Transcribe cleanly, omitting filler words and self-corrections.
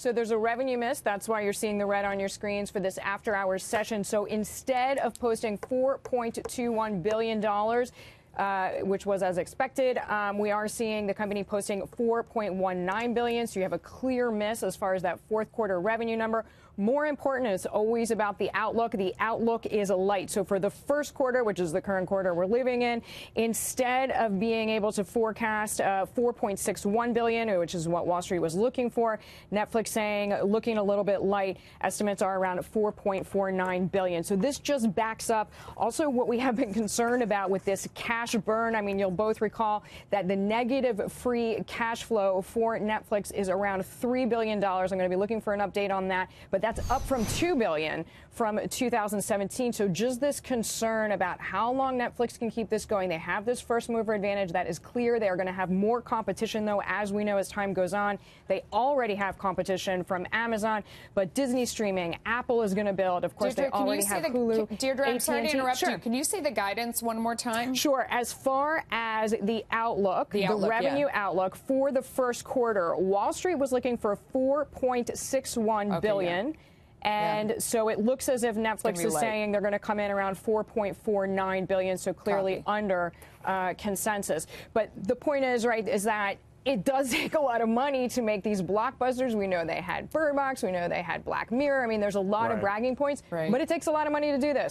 So there's a revenue miss. That's why you're seeing the red on your screens for this after-hours session. So instead of posting $4.21 billion, which was as expected, we are seeing the company posting $4.19 billion. So you have a clear miss as far as that fourth quarter revenue number. More important, it's always about the outlook. The outlook is light. So for the first quarter, which is the current quarter we're living in, instead of being able to forecast $4.61 billion, which is what Wall Street was looking for, Netflix saying looking a little bit light. Estimates are around $4.49 billion. So this just backs up also what we have been concerned about with this cash burn. I mean, you'll both recall that the negative free cash flow for Netflix is around $3 billion. I'm going to be looking for an update on that, but that's up from $2 billion from 2017. So just this concern about how long Netflix can keep this going. They have this first mover advantage. That is clear. They are going to have more competition, though, as we know, as time goes on. They already have competition from Amazon, but Disney streaming, Apple is going to build. Of course, Deirdre, they already have Hulu. Deirdre, I'm sorry to interrupt you. Sure. Can you say the guidance one more time? Sure. As far as the outlook, the revenue outlook for the first quarter, Wall Street was looking for $4.61 billion. Yeah. And so it looks as if Netflix is saying they're going to come in around $4.49 billion, so clearly under consensus. But the point is, right, is that it does take a lot of money to make these blockbusters. We know they had Bird Box. We know they had Black Mirror. I mean, there's a lot of bragging points, but it takes a lot of money to do this.